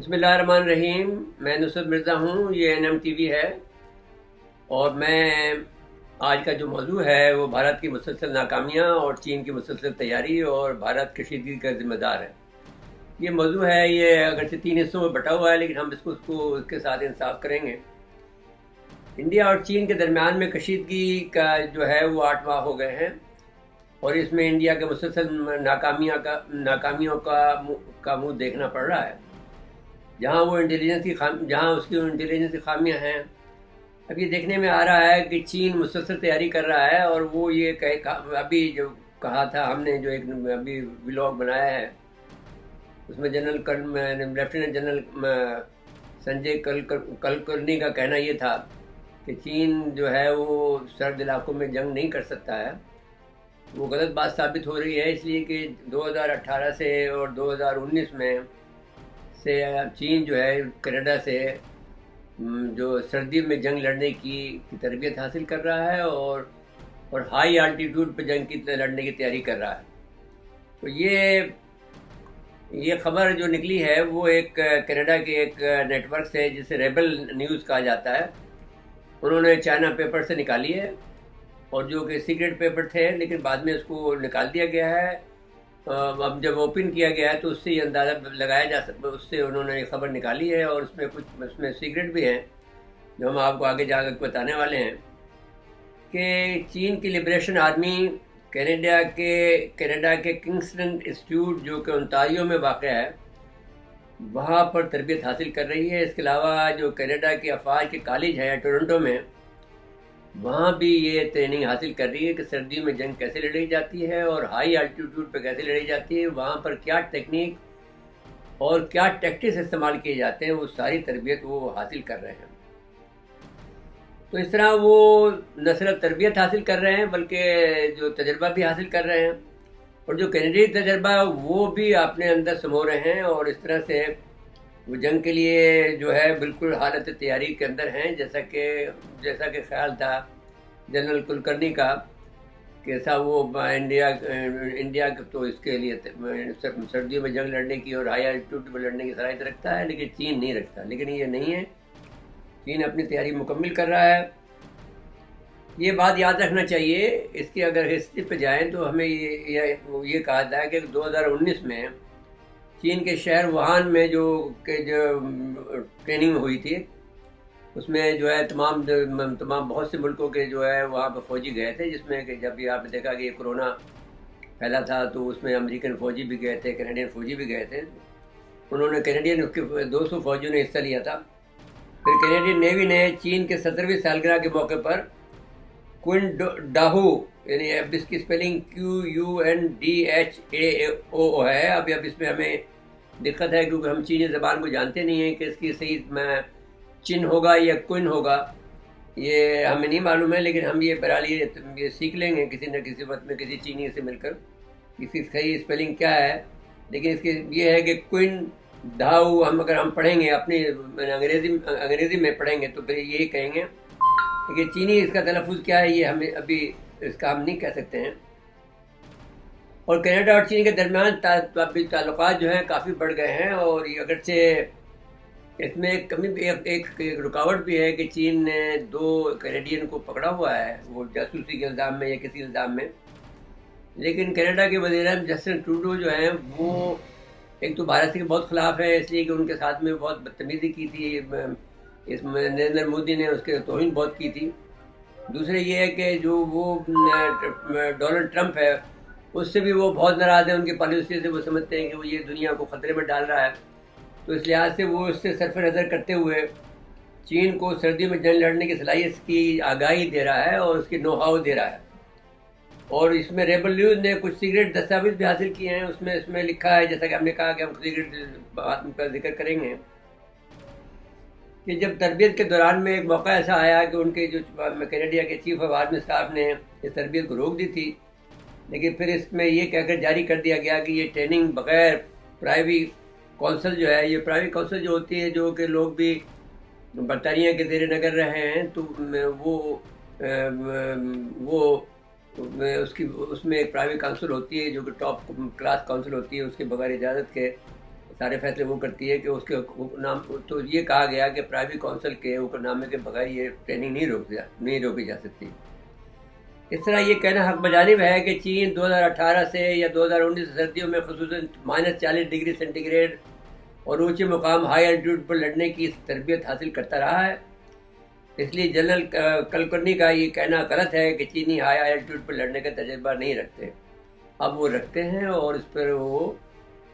بسم اللہ الرحمن الرحیم۔ میں نصرت مرزا ہوں، یہ این ایم ٹی وی ہے، اور میں آج کا جو موضوع ہے وہ بھارت کی مسلسل ناکامیاں اور چین کی مسلسل تیاری اور بھارت کشیدگی کا ذمہ دار ہے۔ یہ موضوع ہے، یہ اگرچہ 3 حصوں میں بٹا ہوا ہے، لیکن ہم اس کے ساتھ انصاف کریں گے۔ انڈیا اور چین کے درمیان میں کشیدگی کا جو ہے وہ 8 ماہ ہو گئے ہیں، اور اس میں انڈیا کے مسلسل ناکامیوں کا منہ دیکھنا پڑ رہا ہے۔ جہاں اس کی انٹیلیجنس کی خامیاں ہیں، اب یہ دیکھنے میں آ رہا ہے کہ چین مسلسل تیاری کر رہا ہے، اور وہ یہ ابھی جو کہا تھا ہم نے، جو ایک ابھی ولاگ بنایا ہے، اس میں لیفٹیننٹ جنرل سنجے کلکرنی کا کہنا یہ تھا کہ چین جو ہے وہ سرد علاقوں میں جنگ نہیں کر سکتا ہے۔ وہ غلط بات ثابت ہو رہی ہے، اس لیے کہ 2018 سے اور 2019 میں سے چین جو ہے کینیڈا سے جو سردی میں جنگ لڑنے کی تربیت حاصل کر رہا ہے، اور ہائی آلٹیٹیوڈ پہ جنگ لڑنے کی تیاری کر رہا ہے۔ تو یہ خبر جو نکلی ہے وہ ایک کینیڈا کے ایک نیٹ ورک سے، جسے ریبل نیوز کہا جاتا ہے، انہوں نے چائنا پیپر سے نکالی ہے، اور جو کہ سیکرٹ پیپر تھے، لیکن بعد میں اس کو نکال دیا گیا ہے۔ اب جب اوپن کیا گیا ہے تو اس سے یہ اندازہ لگایا جا سکتا، اس سے انہوں نے یہ خبر نکالی ہے، اور اس میں سیکرٹ بھی ہیں جو ہم آپ کو آگے جا کر بتانے والے ہیں، کہ چین کی لبریشن آرمی کینیڈا کے کنگسٹن انسٹیٹیوٹ، جو کہ اونٹاریو میں واقع ہے، وہاں پر تربیت حاصل کر رہی ہے۔ اس کے علاوہ جو کینیڈا کے افواج کے کالج ہے ٹورنٹو میں، وہاں بھی یہ ٹریننگ حاصل کر رہی ہے کہ سردیوں میں جنگ کیسے لڑی جاتی ہے، اور ہائی الٹیٹیوڈ پہ کیسے لڑی جاتی ہے، وہاں پر کیا ٹیکنیک اور کیا ٹیکٹکس استعمال کیے جاتے ہیں، وہ ساری تربیت وہ حاصل کر رہے ہیں۔ تو اس طرح وہ نہ صرف تربیت حاصل کر رہے ہیں، بلکہ جو تجربہ بھی حاصل کر رہے ہیں، اور جو کینیڈی تجربہ وہ بھی اپنے اندر سمو رہے ہیں، اور اس طرح سے وہ جنگ کے لیے جو ہے بالکل حالت تیاری کے اندر ہیں، جیسا کہ خیال تھا جنرل کلکرنی کا، کہ ایسا وہ انڈیا تو اس کے لیے سردیوں میں جنگ لڑنے کی اور ہائی الٹیٹیوڈ میں لڑنے کی صلاحیت رکھتا ہے، لیکن چین نہیں رکھتا۔ لیکن یہ نہیں ہے، چین اپنی تیاری مکمل کر رہا ہے۔ یہ بات یاد رکھنا چاہیے، اس کی اگر ہسٹری پہ جائیں تو ہمیں یہ کہا جاتا ہے کہ 2019 میں چین کے شہر ووہان میں جو ٹریننگ ہوئی تھی، اس میں جو ہے تمام بہت سے ملکوں کے جو ہے وہاں پہ فوجی گئے تھے، جس میں کہ جب بھی آپ نے دیکھا کہ یہ کورونا پھیلا تھا تو اس میں امریکن فوجی بھی گئے تھے، کینیڈین فوجی بھی گئے تھے۔ انہوں نے کینیڈین 200 فوجیوں نے حصہ لیا تھا۔ پھر کینیڈین نیوی نے چین کے 70ویں سالگرہ کے موقع پر کوئن ڈاہو، یعنی اب اس کی اسپیلنگ QUNDHAO ہے، اب اس میں ہمیں دقت ہے کیونکہ ہم چینی زبان کو جانتے نہیں ہیں کہ اس کی صحیح چن ہوگا یا کوئن ہوگا، یہ ہمیں نہیں معلوم ہے، لیکن ہم یہ بہرحال یہ سیکھ لیں گے کسی نہ کسی وقت میں کسی چینی سے مل کر اس کی صحیح اسپیلنگ کیا ہے۔ لیکن اس کی یہ ہے کہ کوئن ڈاؤ ہم پڑھیں گے اپنی انگریزی میں پڑھیں گے تو پھر یہی کہیں گے کہ چینی اس کا تلفظ کیا ہے، یہ ہمیں ابھی اس کا ہم نہیں کہہ سکتے ہیں۔ اور کینیڈا اور چین کے درمیان تعلقات جو ہیں کافی بڑھ گئے ہیں، اور یہ اگرچہ اس میں ایک رکاوٹ بھی ہے کہ چین نے 2 کینیڈین کو پکڑا ہوا ہے، وہ جاسوسی کے الزام میں یا کسی الزام میں، لیکن کینیڈا کے وزیر اعظم جسٹن ٹروڈو جو ہیں وہ ایک تو بھارت کے بہت خلاف ہیں، اس لیے کہ ان کے ساتھ میں بہت بدتمیزی کی تھی، اس میں نریندر مودی نے اس کے توہین بہت کی تھی۔ دوسرے یہ ہے کہ جو وہ ڈونلڈ ٹرمپ ہے، اس سے بھی وہ بہت ناراض ہیں، ان کی پالیسی سے وہ سمجھتے ہیں کہ وہ یہ دنیا کو خطرے میں ڈال رہا ہے، تو اس لحاظ سے وہ اس سے صرف نظر کرتے ہوئے چین کو سردیوں میں جنگ لڑنے کی صلاحیت کی آگاہی دے رہا ہے اور اس کی نو ہاؤ دے رہا ہے۔ اور اس میں ریبل نیوز نے کچھ سیکرٹ دستاویز بھی حاصل کیے ہیں، اس میں لکھا ہے، جیسا کہ ہم نے کہا کہ ہم سیکرٹ بات کا ذکر کریں گے، کہ جب تربیت کے دوران میں ایک موقع ایسا آیا کہ ان کے جو کینیڈیا کے چیف آف آرمی اسٹاف نے اس تربیت کو روک دی تھی، لیکن پھر اس میں یہ کہہ کر جاری کر دیا گیا کہ یہ ٹریننگ بغیر پرائیوی کونسل جو ہے، یہ پرائیوی کونسل جو ہوتی ہے، جو کہ لوگ بھی برطانیہ کے زیر نظر رہے ہیں، تو وہ اس میں ایک پرائیوی کونسل ہوتی ہے جو کہ ٹاپ کلاس کونسل ہوتی ہے، اس کے بغیر اجازت کے سارے فیصلے وہ کرتی ہے کہ اس کے نام تو یہ کہا گیا کہ پرائیوی کونسل کے حکم نامے کے بغیر یہ ٹریننگ نہیں روکی جا سکتی۔ اس طرح یہ کہنا حق بجانب ہے کہ چین 2018 سے یا 2019 سردیوں میں خصوصاً -40 ڈگری سینٹی گریڈ اور اونچے مقام ہائی الٹیٹیوڈ پر لڑنے کی تربیت حاصل کرتا رہا ہے۔ اس لیے جنرل کلکرنی کا یہ کہنا غلط ہے کہ چینی ہائی الٹیٹیوڈ پر لڑنے کا تجربہ نہیں رکھتے۔ اب وہ رکھتے ہیں اور اس پر وہ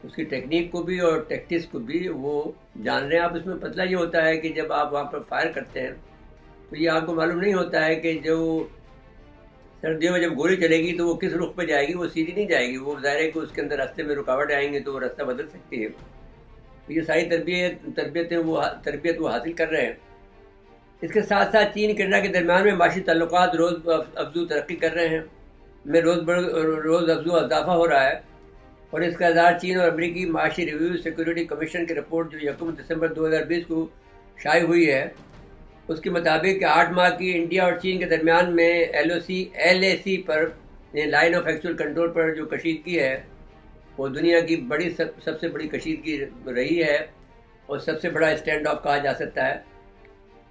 اس کی ٹیکنیک کو بھی اور ٹیکٹکس کو بھی وہ جان رہے ہیں۔ اب اس میں مسئلہ یہ ہوتا ہے کہ جب آپ وہاں پر فائر کرتے ہیں تو یہ آپ کو معلوم نہیں ہوتا ہے کہ جو سردیوں میں جب گولی چلے گی تو وہ کس رخ پہ جائے گی، وہ سیدھی نہیں جائے گی، وہ ظاہر ہے کہ اس کے اندر راستے میں رکاوٹ آئیں گے تو وہ راستہ بدل سکتی ہے۔ تو یہ ساری تربیت وہ حاصل کر رہے ہیں۔ اس کے ساتھ ساتھ چین کینیڈا کے درمیان میں معاشی تعلقات روز افزوں ترقی کر رہے ہیں، روز افزوں اضافہ ہو رہا ہے، اور اس کا اظہار چین اور امریکی معاشی ریویو سیکورٹی کمیشن کی رپورٹ جو 1 دسمبر 2020 کو شائع ہوئی ہے اس کے مطابق کہ 8 ماہ کی انڈیا اور چین کے درمیان میں LAC پر لائن آف ایکچوئل کنٹرول پر جو کشیدگی ہے وہ دنیا کی سب سے بڑی کشیدگی رہی ہے اور سب سے بڑا اسٹینڈ آف کہا جا سکتا ہے۔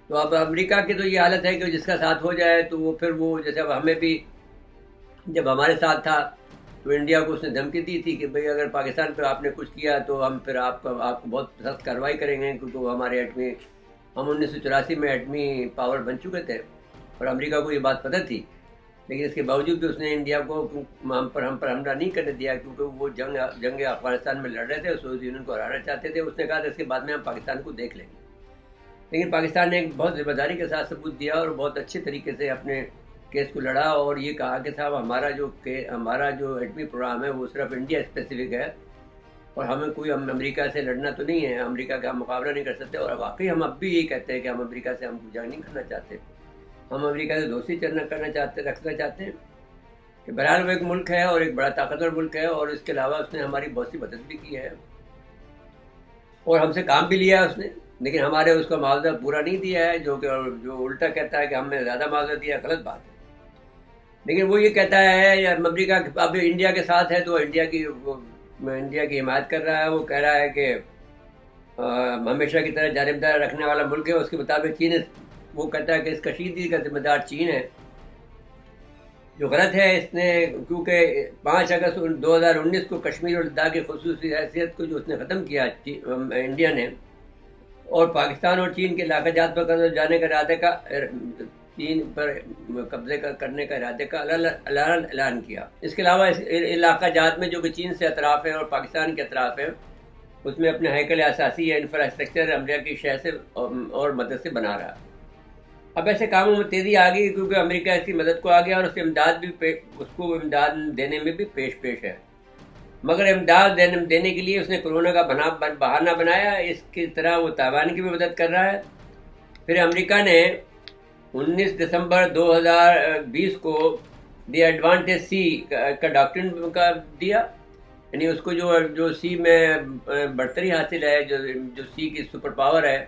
تو اب امریکہ کی تو یہ حالت ہے کہ جس کا ساتھ ہو جائے تو وہ پھر وہ جیسے اب ہمیں بھی جب ہمارے ساتھ تھا تو انڈیا کو اس نے دھمکی دی تھی کہ بھئی اگر پاکستان پہ آپ نے کچھ کیا تو ہم پھر آپ کو بہت سخت کارروائی کریں گے، کیونکہ وہ ہم 1984 میں ایٹمی پاور بن چکے تھے اور امریکہ کو یہ بات پتہ تھی، لیکن اس کے باوجود بھی اس نے انڈیا کو ہم پر حملہ نہیں کرنے دیا، کیونکہ وہ جنگ افغانستان میں لڑ رہے تھے، سوویت یونین کو ہرانا چاہتے تھے۔ اس نے کہا تھا اس کے بعد میں ہم پاکستان کو دیکھ لیں گے، لیکن پاکستان نے ایک بہت ذمہ داری کے ساتھ ثبوت دیا اور بہت اچھے طریقے سے اپنے کیس کو لڑا اور یہ کہا کہ صاحب ہمارا جو ایٹمی پروگرام ہے وہ صرف انڈیا اسپیسیفک ہے اور ہمیں کوئی امریکہ سے لڑنا تو نہیں ہے، امریکہ کا ہم مقابلہ نہیں کر سکتے۔ اور واقعی ہم اب بھی یہی کہتے ہیں کہ ہم امریکہ سے ہم جنگ نہیں کرنا چاہتے، ہم امریکہ سے دوستی رکھنا چاہتے ہیں کہ بہرحال وہ ایک ملک ہے اور ایک بڑا طاقتور ملک ہے، اور اس کے علاوہ اس نے ہماری بہت سی مدد بھی کی ہے اور ہم سے کام بھی لیا ہے اس نے، لیکن ہمارے اس کا معاوضہ پورا نہیں دیا ہے، جو الٹا کہتا ہے کہ ہم نے زیادہ معاوضہ دیا، غلط بات ہے۔ لیکن وہ یہ کہتا ہے امریکہ اب انڈیا کے ساتھ ہے تو انڈیا کی حمایت کر رہا ہے، وہ کہہ رہا ہے کہ ہمیشہ کی طرح جانبدار رکھنے والا ملک ہے۔ اس کے مطابق چین وہ کہتا ہے کہ اس کشیدگی کا ذمہ دار چین ہے، جو غلط ہے۔ اس نے کیونکہ 5 اگست 2019 کو کشمیر اور لداخ کی خصوصی حیثیت کو جو اس نے ختم کیا انڈیا نے، اور پاکستان اور چین کے علاقہ جات پر قبضہ جانے کا ارادے کا چین پر قبضے کرنے کا ارادے کا اعلان کیا۔ اس کے علاوہ اس علاقہ جات میں جو کہ چین سے اطراف ہے اور پاکستان کے اطراف ہے، اس میں اپنے ہیکل اساسی یا انفراسٹرکچر امریکہ کی شہ سے اور مدد سے بنا رہا۔ اب ایسے کاموں میں تیزی آ گئی کیونکہ امریکہ اس کی مدد کو آ گیا اور اس کو امداد دینے میں بھی پیش ہے، مگر امداد دینے کے لیے اس نے کورونا کا بہانہ بنایا۔ اس کی طرح وہ تائیوان کی بھی مدد کر رہا ہے۔ پھر امریکہ نے 19 دسمبر 2020 کو دی ایڈوانٹیج سی کا ڈاکٹرن کا دیا، یعنی اس کو جو سی میں برتری حاصل ہے، جو سی کی سپر پاور ہے،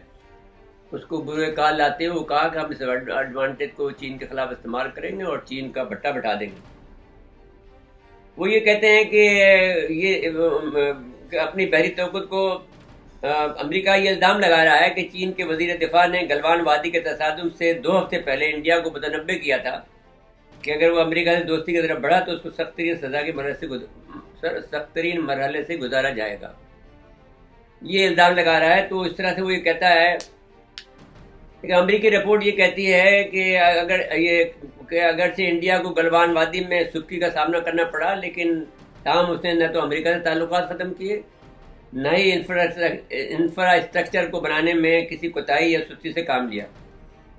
اس کو برے کال لاتے ہوئے وہ کہا کہ ہم اس ایڈوانٹیج کو چین کے خلاف استعمال کریں گے اور چین کا بٹا بٹھا دیں گے۔ وہ یہ کہتے ہیں کہ یہ اپنی بحری طاقت کو امریکہ یہ الزام لگا رہا ہے کہ چین کے وزیر دفاع نے گلوان وادی کے تصادم سے 2 ہفتے پہلے انڈیا کو متنبع کیا تھا کہ اگر وہ امریکہ سے دوستی کی طرف بڑھا تو اس کو سخت ترین مرحلے سے گزارا جائے گا، یہ الزام لگا رہا ہے۔ تو اس طرح سے وہ یہ کہتا ہے کہ امریکی رپورٹ یہ کہتی ہے کہ اگرچہ انڈیا کو گلوان وادی میں سستی کا سامنا کرنا پڑا، لیکن تاہم اس نے نہ تو امریکہ سے تعلقات ختم کیے، نہ ہی انفراسٹرکچر کو بنانے میں کسی کوتاہی یا سستی سے کام لیا۔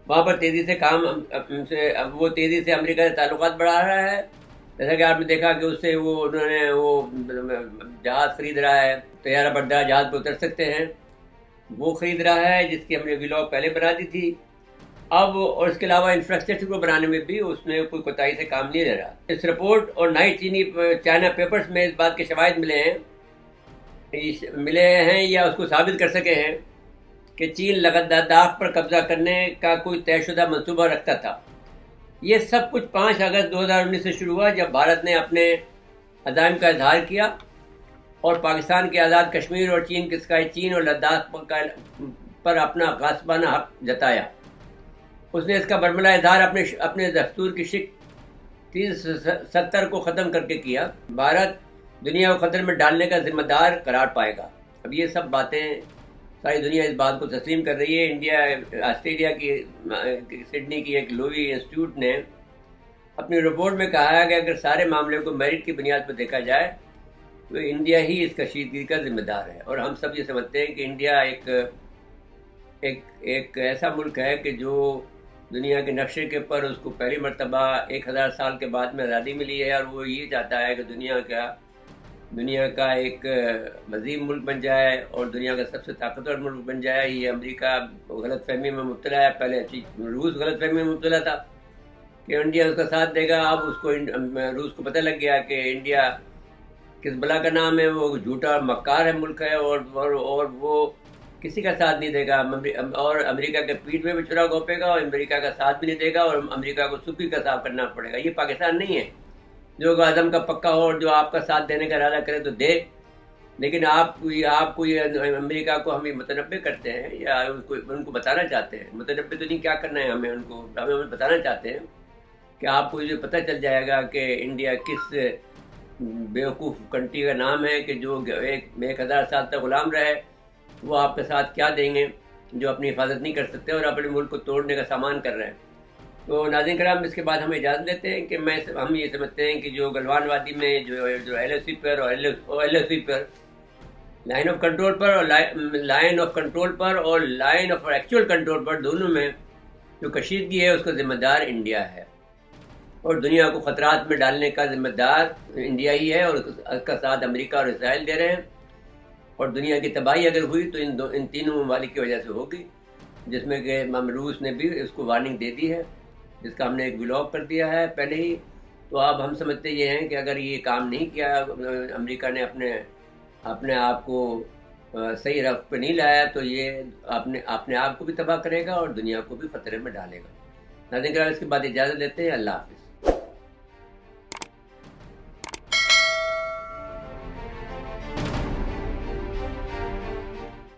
وہاں پر وہ تیزی سے امریکہ سے تعلقات بڑھا رہا ہے، جیسا کہ آپ نے دیکھا کہ اس سے انہوں نے جہاز خرید رہا ہے، طیارہ بردار جہاز پہ اتر سکتے ہیں، وہ خرید رہا ہے جس کی ہم نے ولاگ پہلے بنا دی تھی۔ اب اور اس کے علاوہ انفراسٹرکچر کو بنانے میں بھی اس نے کوئی کوتاہی سے کام نہیں لے رہا۔ اس رپورٹ اور نئی چائنا پیپرز میں اس بات کے شواہد ملے ہیں یا اس کو ثابت کر سکے ہیں کہ چین لداخ پر قبضہ کرنے کا کوئی طے شدہ منصوبہ رکھتا تھا۔ یہ سب کچھ 5 اگست 2019 سے شروع ہوا جب بھارت نے اپنے عزائم کا اظہار کیا اور پاکستان کے آزاد کشمیر اور چین کے سکائی چین اور لداخ پر اپنا غاصبانہ حق جتایا۔ اس نے اس کا برملا اظہار اپنے دستور کی شق 370 کو ختم کر کے کیا۔ بھارت دنیا کو خطرے میں ڈالنے کا ذمہ دار قرار پائے گا۔ اب یہ سب باتیں ساری دنیا اس بات کو تسلیم کر رہی ہے۔ آسٹریلیا کی سڈنی کی ایک لوی انسٹیٹیوٹ نے اپنی رپورٹ میں کہا ہے کہ اگر سارے معاملے کو میرٹ کی بنیاد پر دیکھا جائے تو انڈیا ہی اس کشیدگی کا ذمہ دار ہے۔ اور ہم سب یہ سمجھتے ہیں کہ انڈیا ایک ایسا ملک ہے کہ جو دنیا کے نقشے کے پر اس کو پہلی مرتبہ 1000 سال کے بعد میں آزادی ملی ہے، اور وہ یہ چاہتا ہے کہ دنیا کا ایک عظیم ملک بن جائے اور دنیا کا سب سے طاقتور ملک بن جائے۔ یہ امریکہ غلط فہمی میں مبتلا ہے، پہلے روس غلط فہمی میں مبتلا تھا کہ انڈیا اس کا ساتھ دے گا۔ اب روس کو پتہ لگ گیا کہ انڈیا کس بلا کا نام ہے، وہ جھوٹا اور مکار ہے ملک ہے، اور وہ کسی کا ساتھ نہیں دے گا، اور امریکہ کے پیٹھ میں بھی چرا گھونپے گا اور امریکہ کا ساتھ بھی نہیں دے گا، اور امریکہ کو سپی کا صاف کرنا پڑے گا۔ یہ پاکستان نہیں ہے جو عزم کا پکا ہو اور جو آپ کا ساتھ دینے کا ارادہ کرے تو دے، لیکن آپ کو یہ امریکہ کو ہم یہ متنبع کرتے ہیں یا ان کو بتانا چاہتے ہیں، متنبع تو نہیں کیا کرنا ہے ہمیں بتانا چاہتے ہیں کہ آپ کو یہ پتہ چل جائے گا کہ انڈیا کس بیوقوف کنٹری کا نام ہے کہ جو 1000 سال تک غلام رہے، وہ آپ کے ساتھ کیا دیں گے جو اپنی حفاظت نہیں کر سکتے اور اپنے ملک کو توڑنے کا سامان کر رہے ہیں۔ تو ناظرین کرام، اس کے بعد ہم اجازت لیتے ہیں کہ ہم یہ سمجھتے ہیں کہ جو گلوان وادی میں جو ایل او سی پر اور ایل او سی پر لائن آف کنٹرول پر اور لائن آف کنٹرول پر اور لائن آف ایکچوئل کنٹرول پر دونوں میں جو کشیدگی ہے اس کا ذمہ دار انڈیا ہے، اور دنیا کو خطرات میں ڈالنے کا ذمہ دار انڈیا ہی ہے، اور اس کا ساتھ امریکہ اور اسرائیل دے رہے ہیں۔ اور دنیا کی تباہی اگر ہوئی تو ان تینوں ممالک کی وجہ سے ہوگی، جس میں کہ روس نے بھی اس کو وارننگ دے دی ہے، جس کا ہم نے ایک ولاگ کر دیا ہے پہلے ہی۔ تو اب ہم سمجھتے یہ ہیں کہ اگر یہ کام نہیں کیا، امریکہ نے اپنے آپ کو صحیح رخ پہ نہیں لایا، تو یہ اپنے آپ کو بھی تباہ کرے گا اور دنیا کو بھی خطرے میں ڈالے گا۔ ناظرین کرام، اس کے بعد اجازت لیتے ہیں۔ اللہ حافظ۔